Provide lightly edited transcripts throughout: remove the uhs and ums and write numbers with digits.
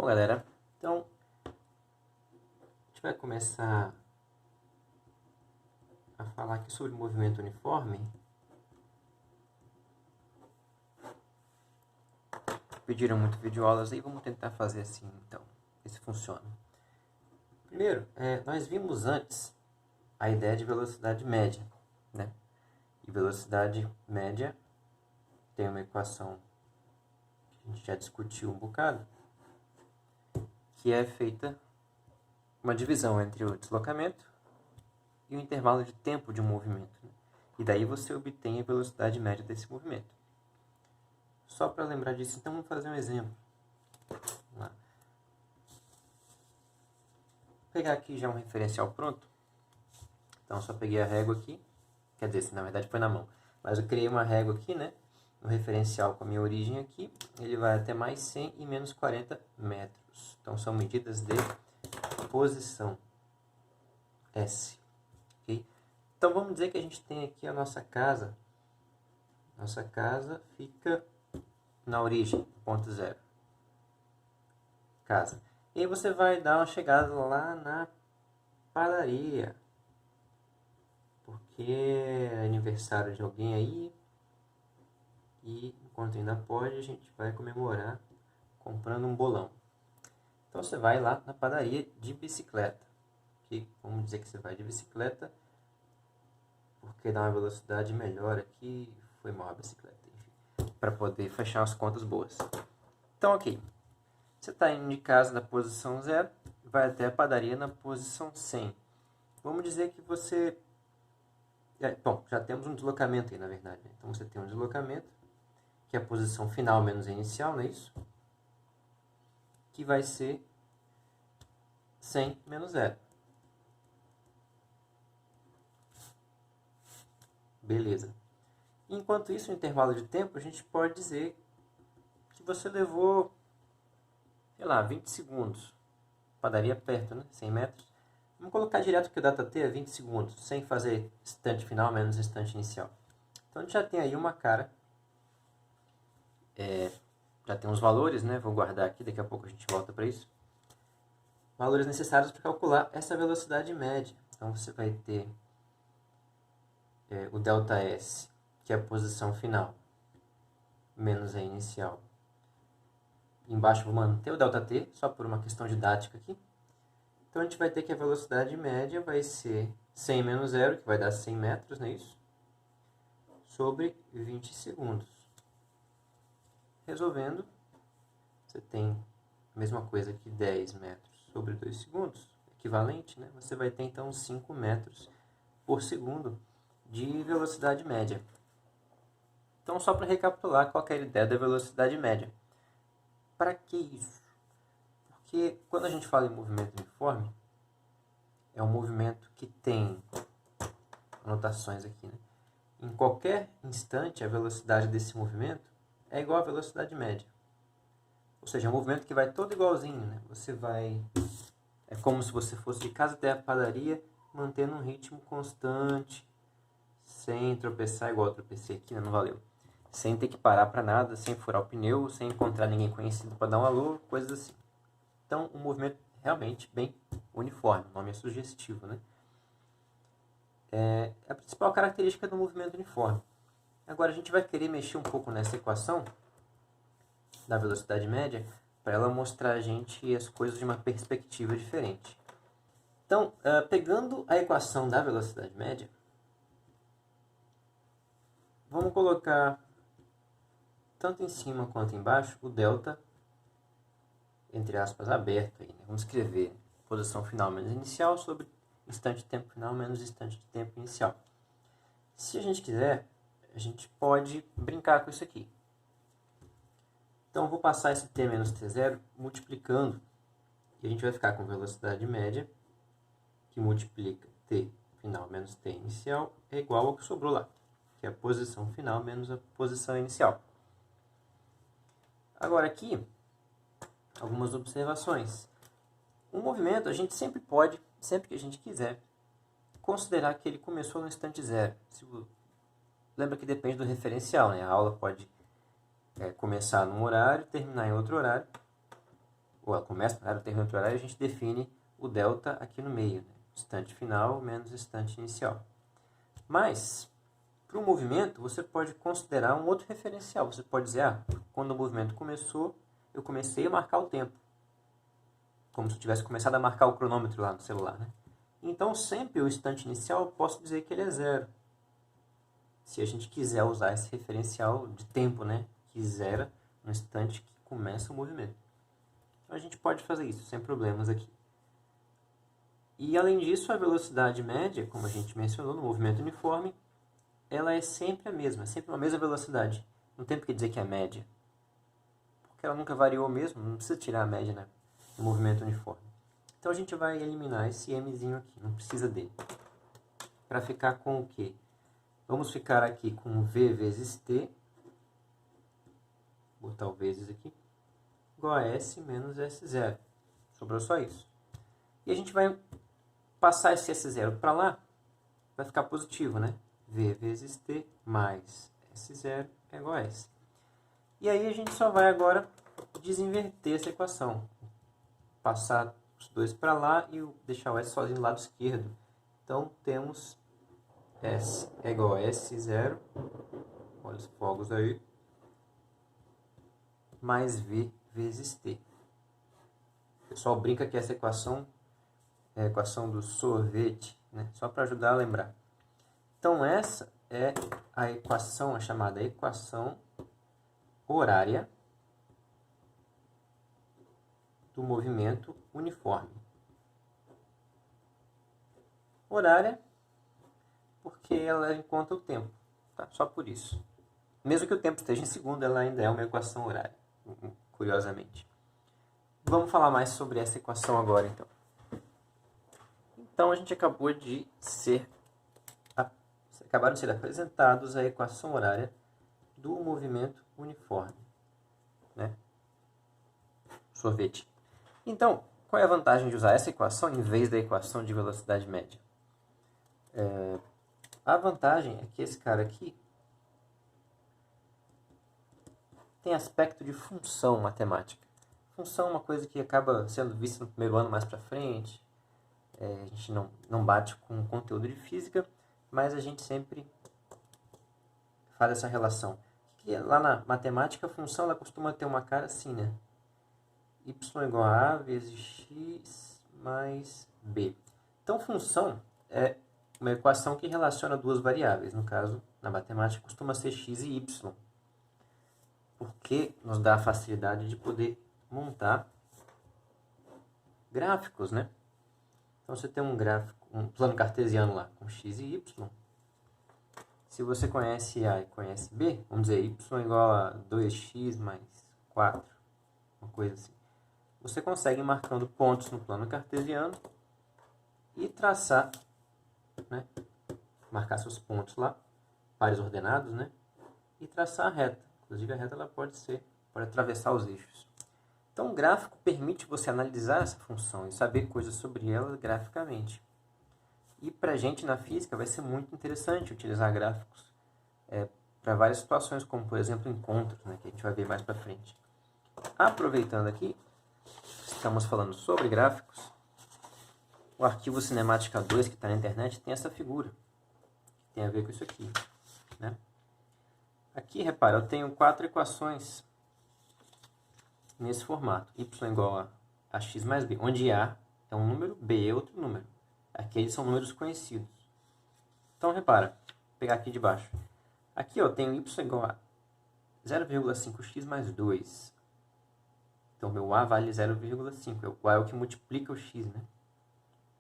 Bom, galera, então a gente vai começar a falar aqui sobre o movimento uniforme. Pediram muito videoaulas aí, vamos tentar fazer assim então, ver se funciona. Primeiro, nós vimos antes a ideia de velocidade média, né? E velocidade média tem uma equação que a gente já discutiu um bocado, que é feita uma divisão entre o deslocamento e o intervalo de tempo de um movimento, né? E daí você obtém a velocidade média desse movimento. Só para lembrar disso, então vamos fazer um exemplo. Vamos lá. Vou pegar aqui já um referencial pronto. Então só peguei a régua aqui, quer dizer, na verdade foi na mão. Mas eu criei uma régua aqui, né? No referencial com a minha origem aqui, ele vai até mais 100 e menos 40 metros. Então são medidas de posição S. Okay? Então vamos dizer que a gente tem aqui a nossa casa. Nossa casa fica na origem, ponto zero. Casa. E aí você vai dar uma chegada lá na padaria. Porque é aniversário de alguém aí. E enquanto ainda pode, a gente vai comemorar comprando um bolão. Então você vai lá na padaria de bicicleta. Okay? Vamos dizer que você vai de bicicleta, porque dá uma velocidade melhor aqui. Foi mal a bicicleta, enfim, para poder fechar as contas boas. Então, ok. Você está indo de casa na posição 0, vai até a padaria na posição 100. Vamos dizer que você... Bom, já temos um deslocamento aí, na verdade. Né? Então você tem um deslocamento, que é a posição final menos a inicial, não é isso? Que vai ser 100 menos 0. Beleza. Enquanto isso, no intervalo de tempo, a gente pode dizer que você levou, sei lá, 20 segundos. Padaria perto, né? 100 metros. Vamos colocar direto que o data-t é 20 segundos, sem fazer instante final menos instante inicial. Então a gente já tem aí uma cara. Já tem os valores, né? Vou guardar aqui, daqui a pouco a gente volta para isso. Valores necessários para calcular essa velocidade média. Então você vai ter o ΔS, que é a posição final, menos a inicial. Embaixo vou manter o ΔT, só por uma questão didática aqui. Então a gente vai ter que a velocidade média vai ser 100 menos 0, que vai dar 100 metros, não é isso? Sobre 20 segundos. Resolvendo, você tem a mesma coisa que 10 metros sobre 2 segundos, equivalente, né? Você vai ter então 5 metros por segundo de velocidade média. Então, só para recapitular, qual é a ideia da velocidade média? Para que isso? Porque quando a gente fala em movimento uniforme, é um movimento que tem anotações aqui, né? Em qualquer instante, a velocidade desse movimento é igual à velocidade média. Ou seja, é um movimento que vai todo igualzinho, né? Você vai... É como se você fosse de casa até a padaria, mantendo um ritmo constante, sem tropeçar, igual eu tropecei aqui, né? Não valeu. Sem ter que parar para nada, sem furar o pneu, sem encontrar ninguém conhecido para dar um alô, coisas assim. Então, um movimento realmente bem uniforme, o nome é sugestivo, né? É a principal característica do movimento uniforme. Agora, a gente vai querer mexer um pouco nessa equação da velocidade média para ela mostrar a gente as coisas de uma perspectiva diferente. Então, pegando a equação da velocidade média, vamos colocar tanto em cima quanto embaixo o delta, entre aspas, aberto. Aí, né? Vamos escrever posição final menos inicial sobre instante de tempo final menos instante de tempo inicial. Se a gente quiser, a gente pode brincar com isso aqui. Então, eu vou passar esse t menos t0 multiplicando, e a gente vai ficar com velocidade média, que multiplica t final menos t inicial, é igual ao que sobrou lá, que é a posição final menos a posição inicial. Agora aqui, algumas observações. Um movimento, a gente sempre pode, sempre que a gente quiser, considerar que ele começou no instante zero. Lembra que depende do referencial, né? A aula pode começar num horário, terminar em outro horário, ou ela começa no horário, termina outro horário, a gente define o delta aqui no meio, né? Instante final menos instante inicial. Mas, para o movimento, você pode considerar um outro referencial. Você pode dizer, quando o movimento começou, eu comecei a marcar o tempo. Como se eu tivesse começado a marcar o cronômetro lá no celular, né? Então, sempre o instante inicial, eu posso dizer que ele é 0. Se a gente quiser usar esse referencial de tempo, né? Que zera no instante que começa o movimento. Então, a gente pode fazer isso sem problemas aqui. E, além disso, a velocidade média, como a gente mencionou no movimento uniforme, ela é sempre a mesma, é sempre a mesma velocidade. Não tem por que dizer que é média, porque ela nunca variou mesmo, não precisa tirar a média, né, no movimento uniforme. Então a gente vai eliminar esse mzinho aqui, não precisa dele. Para ficar com o quê? Vamos ficar aqui com v vezes t, vou botar o vezes aqui, igual a s menos s0. Sobrou só isso. E a gente vai passar esse s0 para lá, vai ficar positivo, né? v vezes t mais S0 é igual a S. E aí a gente só vai agora desinverter essa equação. Passar os dois para lá e deixar o S sozinho do lado esquerdo. Então temos S é igual a S0, olha os fogos aí, mais V vezes T. O pessoal brinca que essa equação é a equação do sorvete, né? Só para ajudar a lembrar. Então essa é a equação, a chamada equação horária do movimento uniforme. Horária, porque ela leva em conta o tempo, tá? Só por isso. Mesmo que o tempo esteja em segundo, ela ainda é uma equação horária, curiosamente. Vamos falar mais sobre essa equação agora, então. Então, a gente acabaram de ser apresentados a equação horária do movimento uniforme, né? Sorvete. Então, qual é a vantagem de usar essa equação em vez da equação de velocidade média? A vantagem é que esse cara aqui tem aspecto de função matemática. Função é uma coisa que acaba sendo vista no primeiro ano mais para frente. A gente não bate com o conteúdo de física, mas a gente sempre faz essa relação. Que lá na matemática, a função ela costuma ter uma cara assim, né? Y igual a vezes x mais b. Então, função é uma equação que relaciona duas variáveis. No caso, na matemática, costuma ser x e y. Porque nos dá a facilidade de poder montar gráficos, né? Então, você tem um gráfico, um plano cartesiano lá, com x e y. Se você conhece A e conhece B, vamos dizer, y igual a 2x mais 4, uma coisa assim. Você consegue ir marcando pontos no plano cartesiano e traçar, né? Marcar seus pontos lá, pares ordenados, né? E traçar a reta. Inclusive, a reta ela pode atravessar os eixos. Então, o gráfico permite você analisar essa função e saber coisas sobre ela graficamente. E para a gente na física vai ser muito interessante utilizar gráficos para várias situações, como por exemplo encontros, né, que a gente vai ver mais para frente. Aproveitando aqui, estamos falando sobre gráficos, o arquivo Cinemática 2 que está na internet tem essa figura, que tem a ver com isso aqui, né? Aqui, repara, eu tenho 4 equações nesse formato. Y igual a x mais b, onde A é um número, B é outro número. Aqui eles são números conhecidos. Então, repara, vou pegar aqui de baixo. Aqui eu tenho y igual a 0,5x mais 2. Então, meu A vale 0,5. O A é o que multiplica o x, né?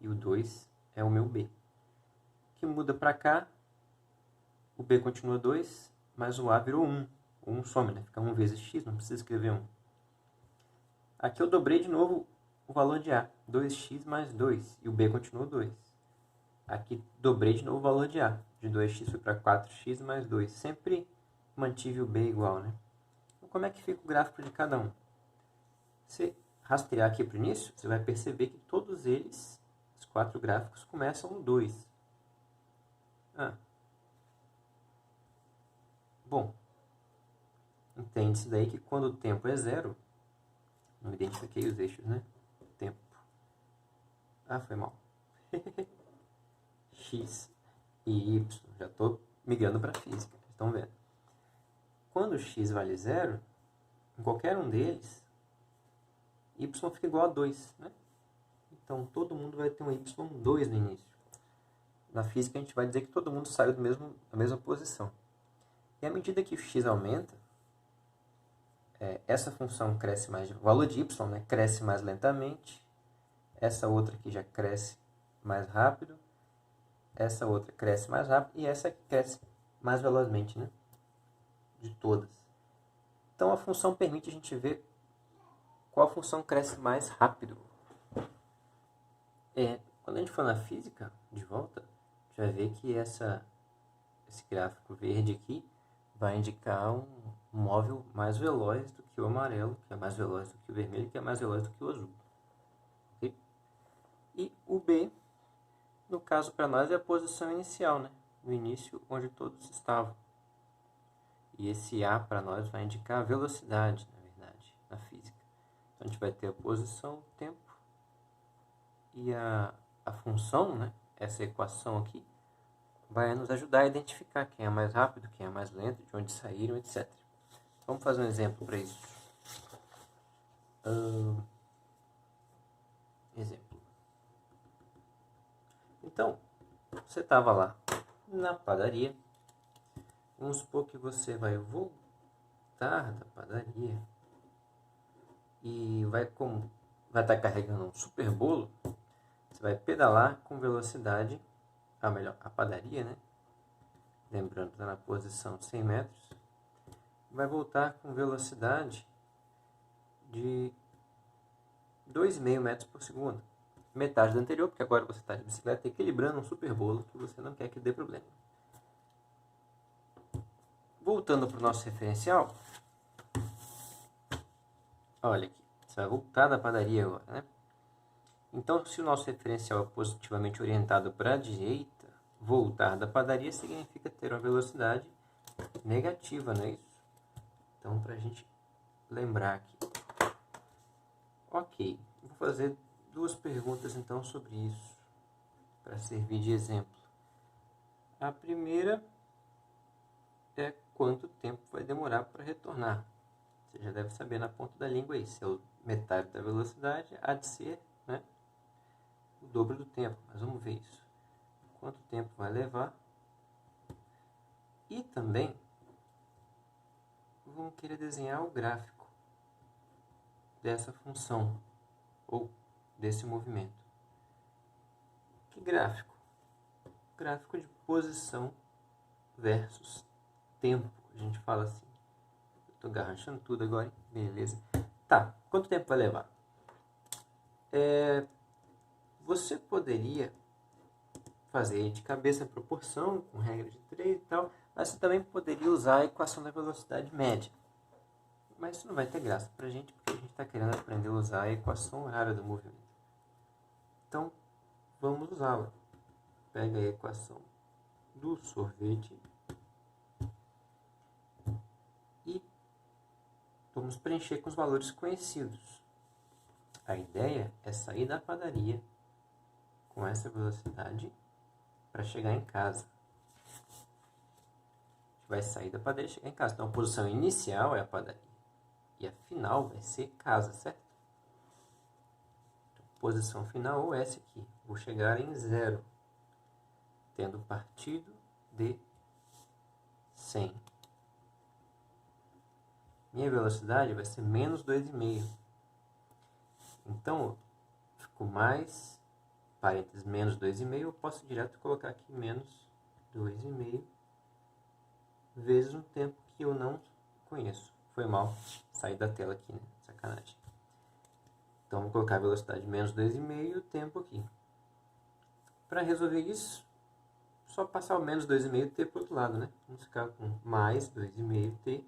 E o 2 é o meu B. O que muda para cá, o B continua 2, mas o A virou 1. O 1 some, né? Fica 1 vezes x, não precisa escrever 1. Aqui eu dobrei de novo o valor de A, 2x mais 2, e o B continuou 2. Aqui dobrei de novo o valor de A, de 2x foi para 4x mais 2. Sempre mantive o B igual, né? Então, como é que fica o gráfico de cada um? Se rastrear aqui para o início, você vai perceber que todos eles, os 4 gráficos, começam no 2. Bom, entende-se daí que quando o tempo é 0, Não identifiquei os eixos, né? Tempo. Ah, foi mal. X e Y. Já estou migrando para física. Estão vendo? Quando x vale 0, em qualquer um deles, y fica igual a 2, né? Então, todo mundo vai ter um y2 no início. Na física, a gente vai dizer que todo mundo saiu da mesma posição. E à medida que o x aumenta, essa função cresce mais, o valor de y, né, cresce mais lentamente, essa outra aqui já cresce mais rápido, essa outra cresce mais rápido e essa aqui cresce mais velozmente, né, de todas. Então a função permite a gente ver qual função cresce mais rápido. Quando a gente for na física, de volta, a gente vai ver que esse gráfico verde aqui vai indicar um móvel mais veloz do que o amarelo, que é mais veloz do que o vermelho, que é mais veloz do que o azul. Okay? E o B, no caso para nós, é a posição inicial, né? No início, onde todos estavam. E esse A para nós vai indicar a velocidade, na verdade, na física. Então a gente vai ter a posição, o tempo e a função, né? Essa equação aqui, vai nos ajudar a identificar quem é mais rápido, quem é mais lento, de onde saíram, etc. Vamos fazer um exemplo para isso. Exemplo. Então, você estava lá na padaria. Vamos supor que você vai voltar da padaria e vai estar carregando um super bolo. Você vai pedalar com velocidade, a padaria, né? Lembrando, está na posição 100 metros. Vai voltar com velocidade de 2,5 metros por segundo. Metade do anterior, porque agora você está de bicicleta equilibrando um super bolo que você não quer que dê problema. Voltando para o nosso referencial. Olha aqui, você vai voltar da padaria agora, né? Então, se o nosso referencial é positivamente orientado para a direita, voltar da padaria significa ter uma velocidade negativa, não é isso? Então, para a gente lembrar aqui. Ok, vou fazer 2 perguntas então sobre isso, para servir de exemplo. A primeira é quanto tempo vai demorar para retornar. Você já deve saber na ponta da língua aí, se é metade da velocidade, há de ser, né, o dobro do tempo. Mas vamos ver isso. Quanto tempo vai levar? E também vamos querer desenhar o gráfico dessa função ou desse movimento. Que gráfico? Gráfico de posição versus tempo. A gente fala assim. Estou garranchando tudo agora, hein? Beleza. Tá, quanto tempo vai levar? Você poderia fazer de cabeça a proporção, com regra de 3 e tal, mas você também poderia usar a equação da velocidade média. Mas isso não vai ter graça pra gente, porque a gente está querendo aprender a usar a equação horária do movimento. Então, vamos usá-la. Pega a equação do sorvete e vamos preencher com os valores conhecidos. A ideia é sair da padaria com essa velocidade para chegar em casa. A gente vai sair da padaria e chegar em casa. Então, a posição inicial é a padaria. E a final vai ser casa, certo? Então, posição final ou essa aqui. Vou chegar em 0, tendo partido de 100. Minha velocidade vai ser menos 2,5. Então, ficou mais, parênteses, menos 2,5. Eu posso direto colocar aqui menos 2,5 vezes um tempo que eu não conheço. Foi mal, saí da tela aqui, né? Sacanagem. Então, vou colocar a velocidade menos 2,5 e o tempo aqui. Para resolver isso, só passar o menos 2,5t para o outro lado, né? Vamos ficar com mais 2,5t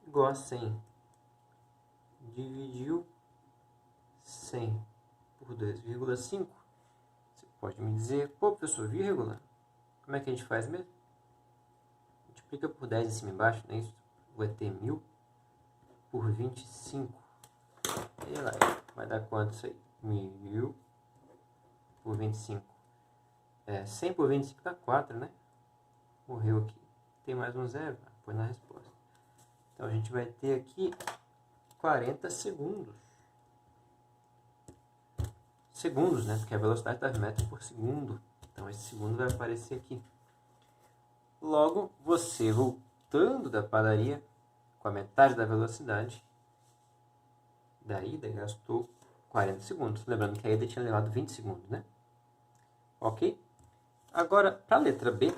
igual a 100. Dividiu 100 por 2,5. Você pode me dizer, pô, professor, vírgula? Como é que a gente faz mesmo? Multiplica por 10 em cima e embaixo, não é isso? Vai ter 1000 por 25. E lá, vai dar quanto isso aí? 1000 por 25. 100 por 25 dá 4, né? Morreu aqui. Tem mais um zero? Põe na resposta. Então a gente vai ter aqui 40 segundos. Segundos, né? Porque a velocidade está em metros por segundo. Então esse segundo vai aparecer aqui. Logo, você voltando da padaria com a metade da velocidade da ida, gastou 40 segundos. Lembrando que a ida tinha levado 20 segundos, né? Ok? Agora, para a letra B,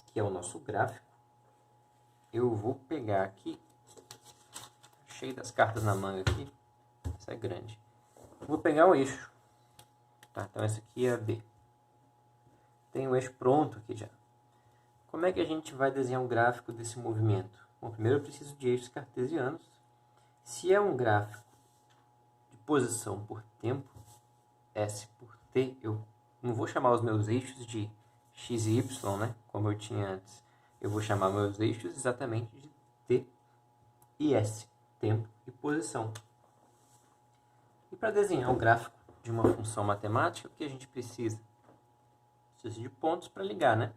que é o nosso gráfico, eu vou pegar aqui, cheio das cartas na manga aqui, essa é grande. Vou pegar o eixo. Tá? Então essa aqui é a B. Tem o eixo pronto aqui já. Como é que a gente vai desenhar um gráfico desse movimento? Bom, primeiro eu preciso de eixos cartesianos. Se é um gráfico de posição por tempo, S por T, eu não vou chamar os meus eixos de X e Y, né? Como eu tinha antes. Eu vou chamar meus eixos exatamente de T e S, tempo e posição. E para desenhar um gráfico de uma função matemática, o que a gente precisa? Precisa de pontos para ligar, né?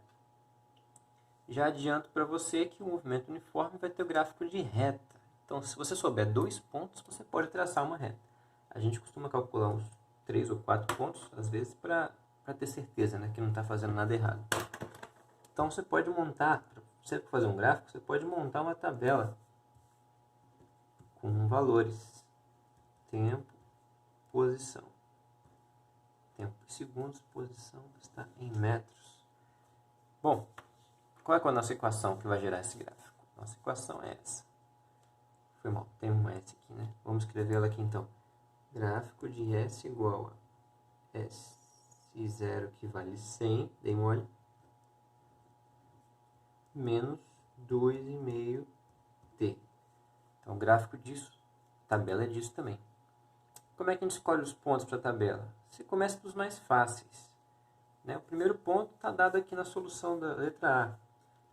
Já adianto para você que o movimento uniforme vai ter o gráfico de reta. Então, se você souber 2 pontos, você pode traçar uma reta. A gente costuma calcular uns 3 ou 4 pontos, às vezes, para ter certeza, né, que não está fazendo nada errado. Então, você pode montar, para você fazer um gráfico, você pode montar uma tabela com valores. Tempo, posição. Tempo em segundos, posição está em metros. Bom, qual é a nossa equação que vai gerar esse gráfico? Nossa equação é essa. Foi mal, tem um S aqui, né? Vamos escrevê-la aqui então. Gráfico de S igual a S0 que vale 100, dei mole, menos 2,5T. Então, o gráfico disso, a tabela é disso também. Como é que a gente escolhe os pontos para a tabela? Você começa dos mais fáceis, né? O primeiro ponto está dado aqui na solução da letra A.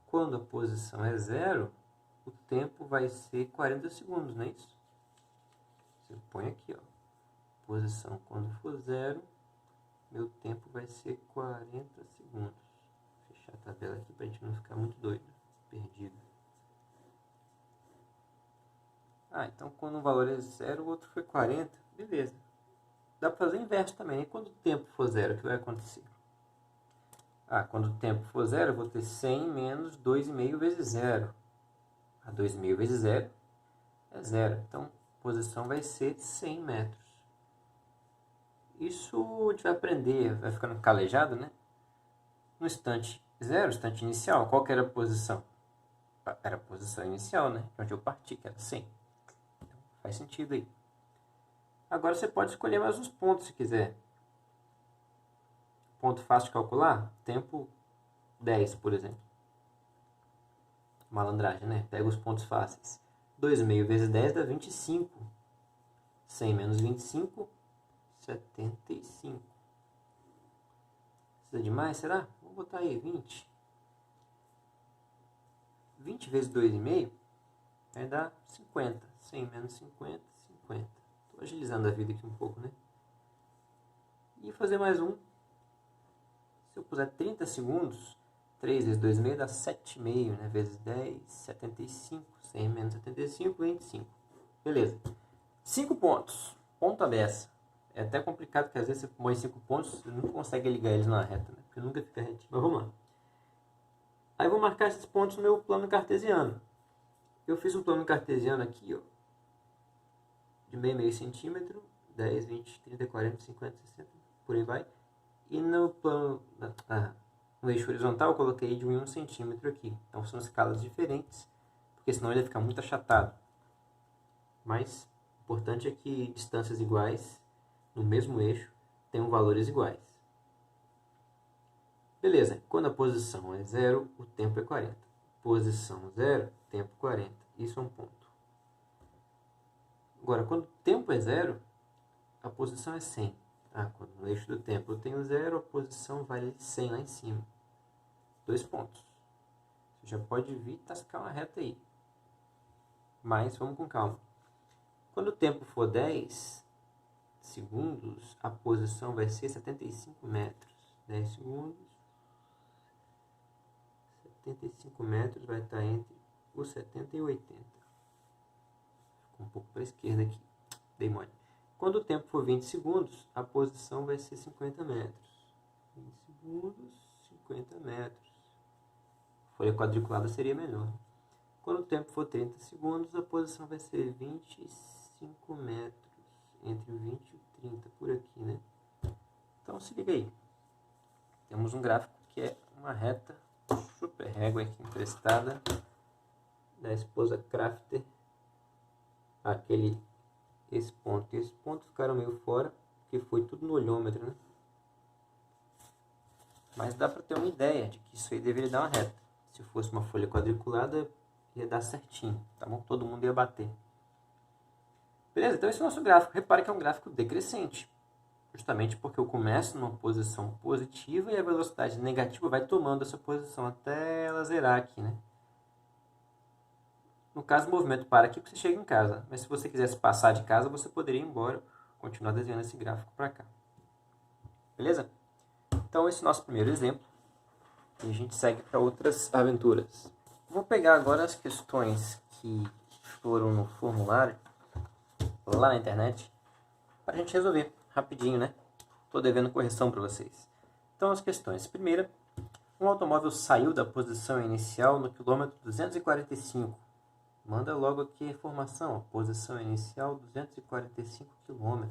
Quando a posição é 0, o tempo vai ser 40 segundos, não é isso? Você põe aqui, ó. Posição quando for 0, meu tempo vai ser 40 segundos. Vou fechar a tabela aqui para a gente não ficar muito doido, perdido. Então quando um valor é 0, o outro foi 40, beleza. Dá para fazer o inverso também. E quando o tempo for 0, o que vai acontecer? Quando o tempo for 0, eu vou ter 100 menos 2,5 vezes 0. 2,5 vezes 0 é 0. Então, a posição vai ser 100 metros. Isso a gente vai aprender, vai ficando calejado, né? No instante 0, instante inicial, qual que era a posição? Era a posição inicial, né? Onde eu parti, que era 100. Então, faz sentido aí. Agora você pode escolher mais uns pontos se quiser. Ponto fácil de calcular? Tempo 10, por exemplo. Malandragem, né? Pega os pontos fáceis. 2,5 vezes 10 dá 25. 100 menos 25, 75. Precisa de mais, será? Vou botar aí 20. 20 vezes 2,5 vai dar 50. 100 menos 50, 50. Estou agilizando a vida aqui um pouco, né? E fazer mais um. Se eu puser 30 segundos, 3 vezes 2,5 dá 7,5, né? Vezes 10, 75. 100 menos 75, 25. Beleza. 5 pontos. Ponta beça. É até complicado, porque às vezes você põe 5 pontos, você não consegue ligar eles na reta, né? Porque nunca fica retinho. Mas vamos lá. Aí eu vou marcar esses pontos no meu plano cartesiano. Eu fiz um plano cartesiano aqui, ó, de meio centímetro, 10, 20, 30, 40, 50, 60, por aí vai. E no plano, no eixo horizontal, eu coloquei de 1 centímetro aqui. Então são escalas diferentes, porque senão ele vai ficar muito achatado. Mas o importante é que distâncias iguais, no mesmo eixo, tenham valores iguais. Beleza, quando a posição é 0, o tempo é 40. Posição 0, tempo 40. Isso é um ponto. Agora, quando o tempo é 0, a posição é 100. Quando no eixo do tempo eu tenho 0, a posição vale 100 lá em cima. 2 pontos. Você já pode vir tascar uma reta aí. Mas vamos com calma. Quando o tempo for 10 segundos, a posição vai ser 75 metros. 10 segundos, 75 metros vai estar entre os 70 e 80. Ficou um pouco para a esquerda aqui. Dei mole. Quando o tempo for 20 segundos, a posição vai ser 50 metros. 20 segundos, 50 metros. Folha quadriculada seria melhor. Quando o tempo for 30 segundos, a posição vai ser 25 metros. Entre o 20 e o 30, por aqui, né? Então, se liga aí. Temos um gráfico que é uma reta super régua aqui emprestada da esposa Crafter. Esse ponto e esse ponto ficaram meio fora, porque foi tudo no olhômetro, né? Mas dá para ter uma ideia de que isso aí deveria dar uma reta. Se fosse uma folha quadriculada, ia dar certinho, tá bom? Todo mundo ia bater. Beleza? Então esse é o nosso gráfico. Repare que é um gráfico decrescente. Justamente porque eu começo numa posição positiva e a velocidade negativa vai tomando essa posição até ela zerar aqui, né? No caso, o movimento para aqui porque você chega em casa. Mas se você quisesse passar de casa, você poderia ir embora, continuar desenhando esse gráfico para cá. Beleza? Então esse é o nosso primeiro exemplo. E a gente segue para outras aventuras. Vou pegar agora as questões que foram no formulário, lá na internet, para a gente resolver rapidinho, né? Estou devendo correção para vocês. Então, as questões. Primeira, um automóvel saiu da posição inicial no quilômetro 245. Manda logo aqui a informação. A posição inicial, 245 km.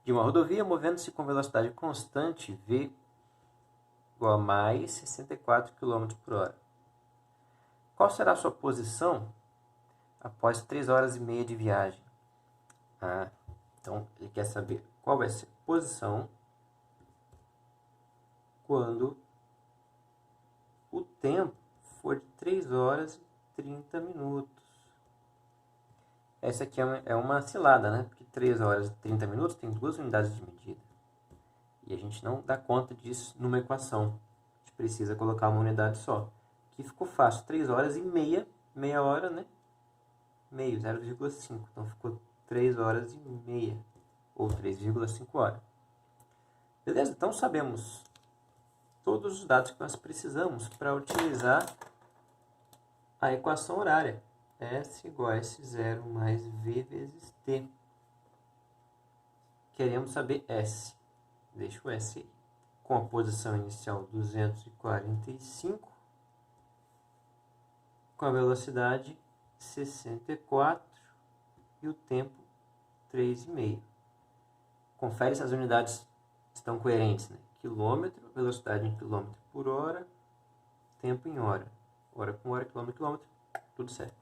De uma rodovia, movendo-se com velocidade constante, V igual a mais 64 km por hora. Qual será a sua posição após 3 horas e meia de viagem? Então, ele quer saber qual vai ser a posição quando o tempo for de 3 horas e 30 minutos. Essa aqui é uma cilada, né? Porque 3 horas e 30 minutos tem 2 unidades de medida. E a gente não dá conta disso numa equação. A gente precisa colocar uma unidade só. Aqui ficou fácil, 3 horas e meia. Meia hora, né? Meio, 0,5. Então ficou 3 horas e meia. Ou 3,5 horas. Beleza? Então sabemos todos os dados que nós precisamos para utilizar a equação horária. S igual a S0 mais V vezes T. Queremos saber S. Deixa o S aí. Com a posição inicial 245, com a velocidade 64 e o tempo 3,5. Confere se as unidades estão coerentes, né? Quilômetro, velocidade em quilômetro por hora, tempo em hora. Hora com hora, quilômetro, quilômetro, tudo certo.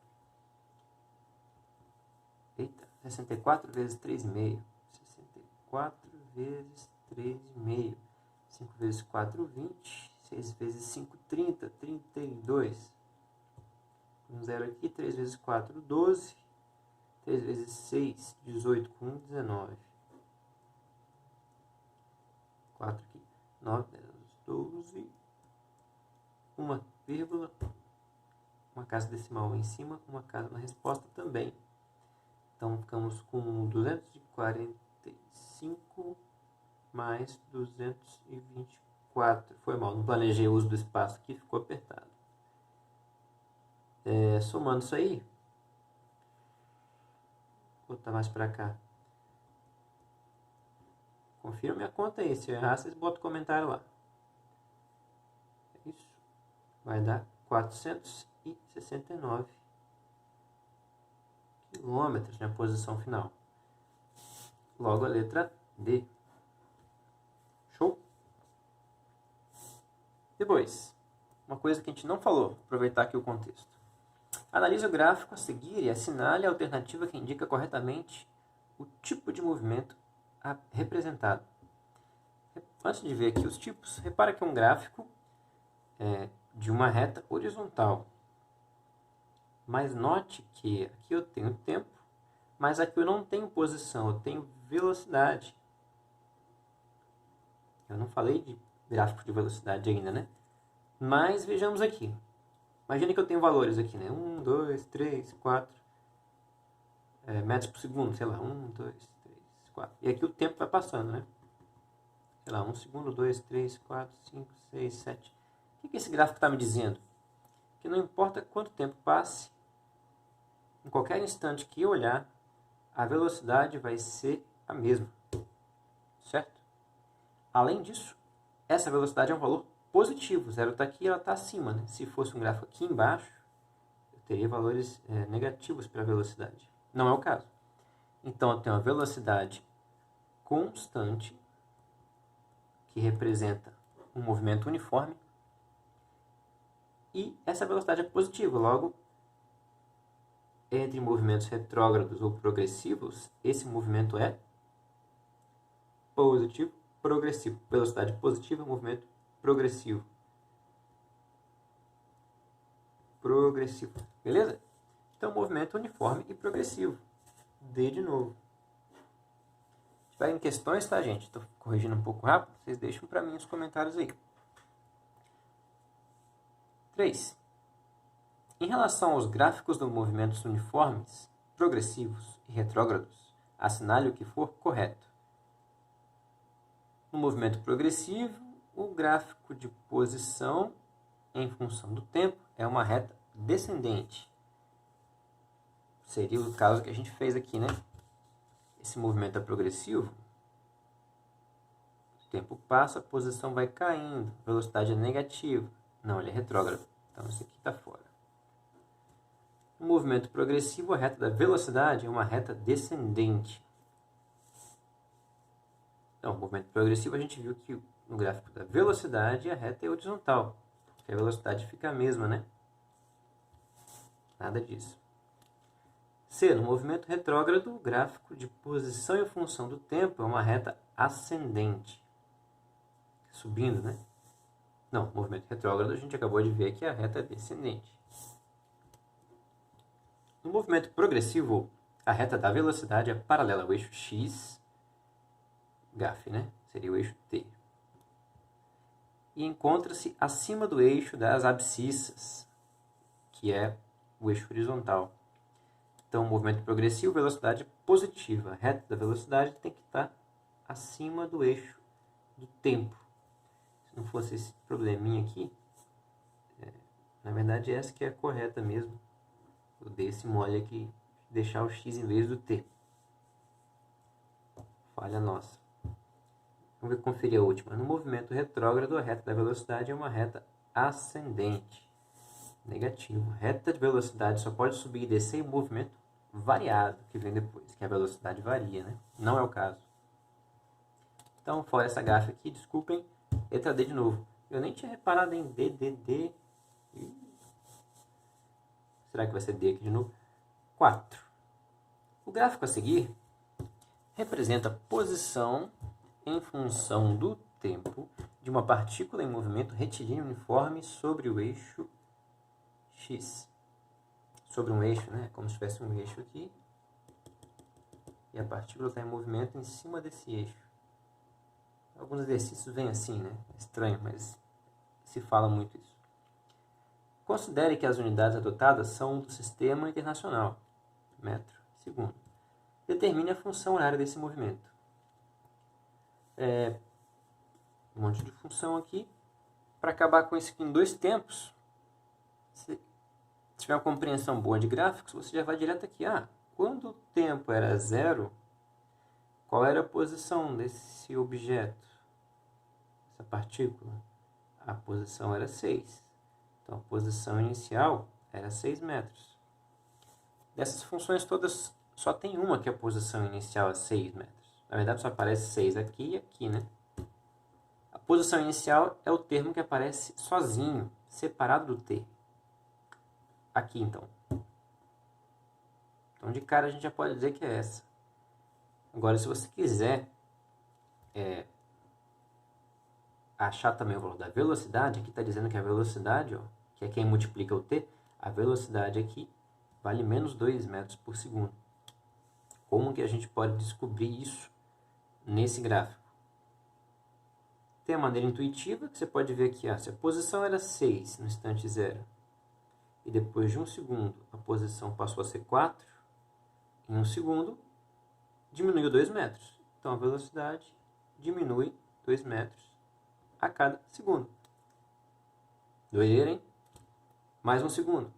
Eita, 64 vezes 3,5. 64 vezes 3,5. 5 vezes 4, 20. 6 vezes 5, 30. 32. Um zero aqui. 3 vezes 4, 12. 3 vezes 6, 18. Com 1, 19. 4 aqui. 9, 10, 12. 1 vírgula. Uma casa decimal em cima. Uma casa na resposta também. Então, ficamos com 245 mais 224. Foi mal, não planejei o uso do espaço aqui, ficou apertado. Somando isso aí, vou botar mais para cá. Confira minha conta aí, se eu errar, vocês botam comentário lá. Isso vai dar 469 quilômetros na posição final. Logo a letra D. Show? Depois, uma coisa que a gente não falou, aproveitar aqui o contexto. Analise o gráfico a seguir e assinale a alternativa que indica corretamente o tipo de movimento representado. Antes de ver aqui os tipos, repara que é um gráfico de uma reta horizontal. Mas note que aqui eu tenho tempo, mas aqui eu não tenho posição, eu tenho velocidade. Eu não falei de gráfico de velocidade ainda, né? Mas vejamos aqui. Imagina que eu tenho valores aqui, né? 1, 2, 3, 4. metros por segundo, sei lá, 1, 2, 3, 4. E aqui o tempo vai passando, né? Sei lá, 1 segundo, 2, 3, 4, 5, 6, 7. O que esse gráfico está me dizendo? Que não importa quanto tempo passe, em qualquer instante que eu olhar, a velocidade vai ser a mesma, certo? Além disso, essa velocidade é um valor positivo. Zero está aqui, ela está acima, né? Se fosse um gráfico aqui embaixo, eu teria valores negativos para a velocidade. Não é o caso. Então, eu tenho uma velocidade constante, que representa um movimento uniforme, e essa velocidade é positiva. Logo, entre movimentos retrógrados ou progressivos, esse movimento é positivo, progressivo. Velocidade positiva, movimento progressivo. Progressivo. Beleza? Então, movimento uniforme e progressivo. D de novo. Se tiverem questões, tá, gente? Estou corrigindo um pouco rápido. Vocês deixam para mim os comentários aí. 3. Em relação aos gráficos dos movimentos uniformes, progressivos e retrógrados, assinale o que for correto. No movimento progressivo, o gráfico de posição em função do tempo é uma reta descendente. Seria o caso que a gente fez aqui, né? Esse movimento é progressivo. O tempo passa, a posição vai caindo. A velocidade é negativa. Não, ele é retrógrado. Então, esse aqui está fora. No movimento progressivo, a reta da velocidade é uma reta descendente. Então, no movimento progressivo, a gente viu que no gráfico da velocidade, a reta é horizontal. Porque a velocidade fica a mesma, né? Nada disso. C. No movimento retrógrado, o gráfico de posição em função do tempo é uma reta ascendente. Subindo, né? Não, no movimento retrógrado a gente acabou de ver que a reta é descendente. No movimento progressivo, a reta da velocidade é paralela ao eixo X, GAF, né? Seria o eixo T. E encontra-se acima do eixo das abscissas, que é o eixo horizontal. Então, movimento progressivo, velocidade positiva. A reta da velocidade tem que estar acima do eixo do tempo. Se não fosse esse probleminha aqui, na verdade essa que é a correta mesmo. Eu dei esse mole aqui, deixar o x em vez do t. Falha nossa. Vamos conferir a última. No movimento retrógrado, a reta da velocidade é uma reta ascendente. Negativo. Reta de velocidade só pode subir e descer em movimento variado, que vem depois, que a velocidade varia, né? Não é o caso. Então, fora essa gafe aqui, desculpem, letra D de novo. Eu nem tinha reparado em D, D, D. Será que vai ser D aqui de novo? 4. O gráfico a seguir representa a posição em função do tempo de uma partícula em movimento retilíneo uniforme sobre o eixo X. Sobre um eixo, né? Como se tivesse um eixo aqui. E a partícula está em movimento em cima desse eixo. Alguns exercícios vêm assim, né? É estranho, mas se fala muito isso. Considere que as unidades adotadas são do sistema internacional, metro, segundo. Determine a função horária desse movimento. Um monte de função aqui. Para acabar com isso aqui em 2 tempos, se tiver uma compreensão boa de gráficos, você já vai direto aqui. Quando o tempo era 0, qual era a posição desse objeto, essa partícula? A posição era 6. Então, a posição inicial era 6 metros. Dessas funções todas, só tem uma que a posição inicial é 6 metros. Na verdade, só aparece 6 aqui e aqui, né? A posição inicial é o termo que aparece sozinho, separado do T. Aqui, então. Então, de cara, a gente já pode dizer que é essa. Agora, se você quiser achar também o valor da velocidade, aqui está dizendo que a velocidade, que é quem multiplica o t, a velocidade aqui vale menos 2 metros por segundo. Como que a gente pode descobrir isso nesse gráfico? Tem a maneira intuitiva, que você pode ver aqui, se a posição era 6 no instante 0, e depois de 1 segundo a posição passou a ser 4, em 1 segundo, diminuiu 2 metros. Então, a velocidade diminui 2 metros a cada segundo. Doideira, hein? Mais 1 segundo.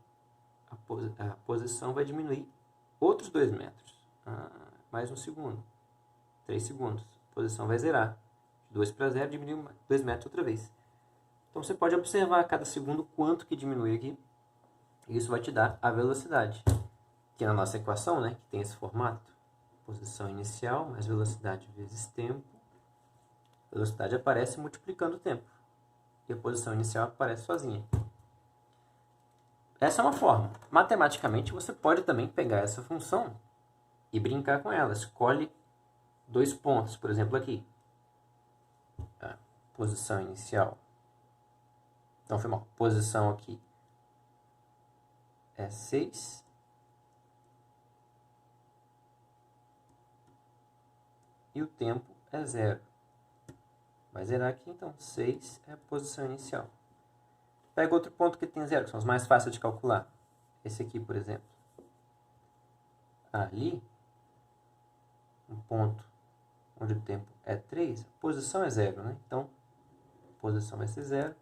A posição vai diminuir outros 2 metros. Mais 1 segundo. 3 segundos. A posição vai zerar. De 2 para 0, diminuiu 2 metros outra vez. Então, você pode observar a cada segundo quanto que diminui aqui. E isso vai te dar a velocidade. Que na nossa equação, né, que tem esse formato. Posição inicial mais velocidade vezes tempo. A velocidade aparece multiplicando o tempo. E a posição inicial aparece sozinha. Essa é uma forma. Matematicamente, você pode também pegar essa função e brincar com ela. Escolhe 2 pontos, por exemplo, aqui. A posição inicial. Então, foi mal. Posição aqui é 6. E o tempo é 0. Vai zerar aqui, então 6 é a posição inicial. Pega outro ponto que tem 0, que são os mais fáceis de calcular. Esse aqui, por exemplo. Ali, um ponto onde o tempo é 3, a posição é 0, né? Então, a posição vai ser 0.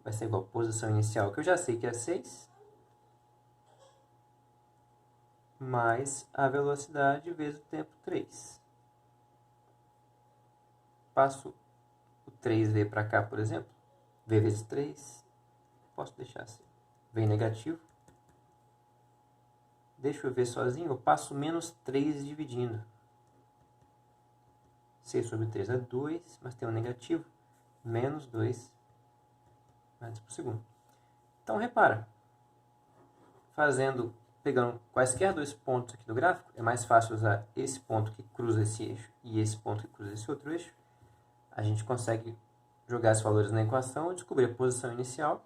Vai ser igual a posição inicial, que eu já sei que é 6. Mais a velocidade vezes o tempo 3. Passo o 3V para cá, por exemplo. V vezes 3. Posso deixar assim. V negativo. Deixo o V sozinho. Eu passo menos 3 dividindo. 6 sobre 3 é 2. Mas tem um negativo. Menos 2 metros por segundo. Então, repara. Pegando quaisquer 2 pontos aqui do gráfico. É mais fácil usar esse ponto que cruza esse eixo. E esse ponto que cruza esse outro eixo. A gente consegue jogar os valores na equação, descobrir a posição inicial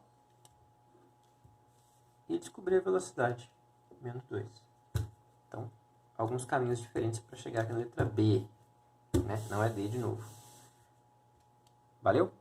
e descobrir a velocidade, menos 2. Então, alguns caminhos diferentes para chegar aqui na letra B, né? Não é D de novo. Valeu?